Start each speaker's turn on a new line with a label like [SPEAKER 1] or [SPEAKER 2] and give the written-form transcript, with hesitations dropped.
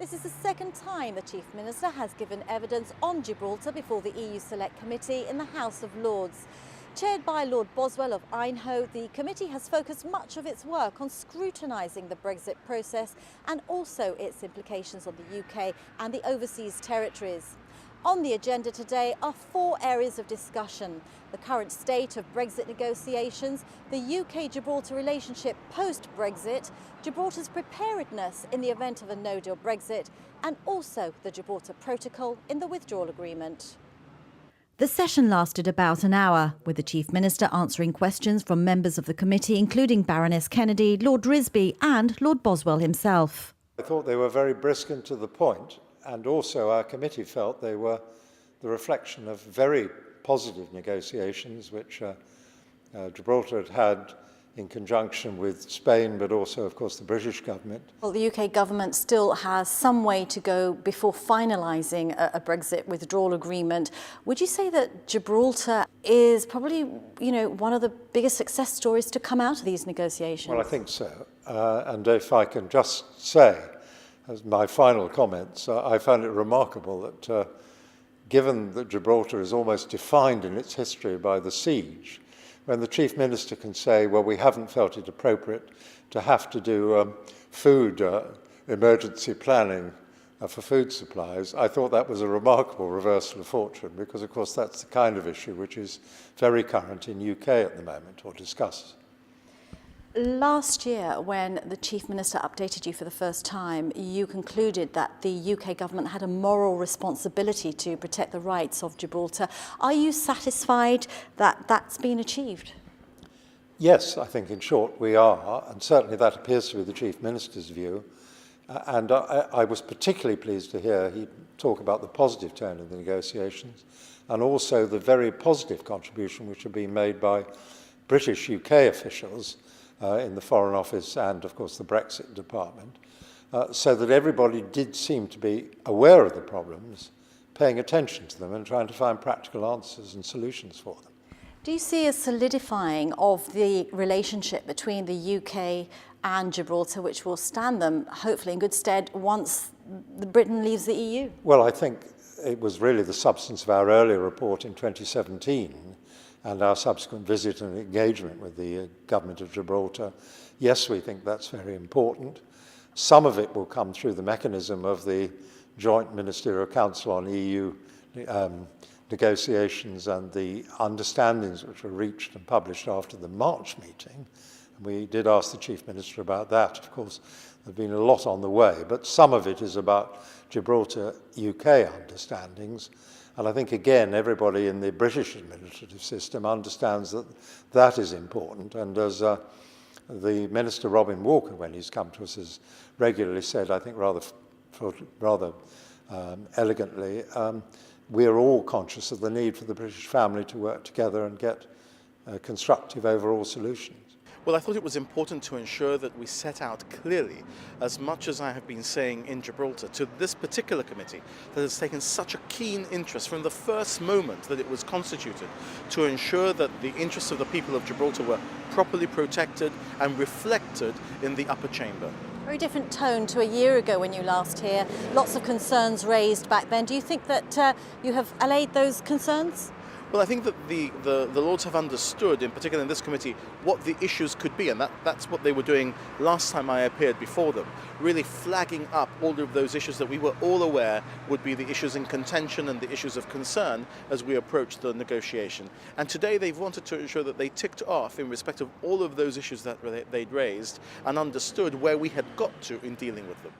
[SPEAKER 1] This is the second time the Chief Minister has given evidence on Gibraltar before the EU Select Committee in the House of Lords. Chaired by Lord Boswell of Aynho, the committee has focused much of its work on scrutinising the Brexit process and also its implications on the UK and the overseas territories. On the agenda today are four areas of discussion: the current state of Brexit negotiations, the UK-Gibraltar relationship post-Brexit, Gibraltar's preparedness in the event of a no-deal Brexit, and also the Gibraltar Protocol in the withdrawal agreement. The session lasted about an hour, with the Chief Minister answering questions from members of the committee, including Baroness Kennedy, Lord Risby and Lord Boswell himself.
[SPEAKER 2] I thought they were very brisk and to the point, and also our committee felt they were the reflection of very positive negotiations which Gibraltar had had in conjunction with Spain, but also, of course, the British government.
[SPEAKER 1] Well, the UK government still has some way to go before finalising a Brexit withdrawal agreement. Would you say that Gibraltar is probably, one of the biggest success stories to come out of these negotiations?
[SPEAKER 2] Well, I think so. And if I can just say, as my final comments, I found it remarkable that given that Gibraltar is almost defined in its history by the siege, when the Chief Minister can say, well, we haven't felt it appropriate to have to do food emergency planning for food supplies, I thought that was a remarkable reversal of fortune because, of course, that's the kind of issue which is very current in UK at the moment, or discussed.
[SPEAKER 1] Last year, when the Chief Minister updated you for the first time, you concluded that the UK government had a moral responsibility to protect the rights of Gibraltar. Are you satisfied that that's been achieved?
[SPEAKER 2] Yes, I think in short we are, and certainly that appears to be the Chief Minister's view. And I was particularly pleased to hear he talk about the positive tone of the negotiations and also the very positive contribution which had been made by British UK officials in the Foreign Office and, of course, the Brexit Department, so that everybody did seem to be aware of the problems, paying attention to them and trying to find practical answers and solutions for them.
[SPEAKER 1] Do you see a solidifying of the relationship between the UK and Gibraltar, which will stand them, hopefully, in good stead once Britain leaves the EU?
[SPEAKER 2] Well, I think it was really the substance of our earlier report in 2017 and our subsequent visit and engagement with the government of Gibraltar. Yes, we think that's very important. Some of it will come through the mechanism of the Joint Ministerial Council on EU negotiations and the understandings which were reached and published after the March meeting. And we did ask the Chief Minister about that. Of course, there's been a lot on the way, but some of it is about Gibraltar-UK understandings. And I think, again, everybody in the British administrative system understands that that is important. And as the Minister, Robin Walker, when he's come to us, has regularly said, I think rather elegantly, we are all conscious of the need for the British family to work together and get constructive overall solutions.
[SPEAKER 3] Well, I thought it was important to ensure that we set out clearly, as much as I have been saying in Gibraltar, to this particular committee that has taken such a keen interest from the first moment that it was constituted to ensure that the interests of the people of Gibraltar were properly protected and reflected in the upper chamber.
[SPEAKER 1] Very different tone to a year ago when you last here. Lots of concerns raised back then. Do you think that you have allayed those concerns?
[SPEAKER 3] Well, I think that the Lords have understood, in particular in this committee, what the issues could be, and that's what they were doing last time I appeared before them, really flagging up all of those issues that we were all aware would be the issues in contention and the issues of concern as we approached the negotiation. And today they've wanted to ensure that they ticked off in respect of all of those issues that they'd raised and understood where we had got to in dealing with them.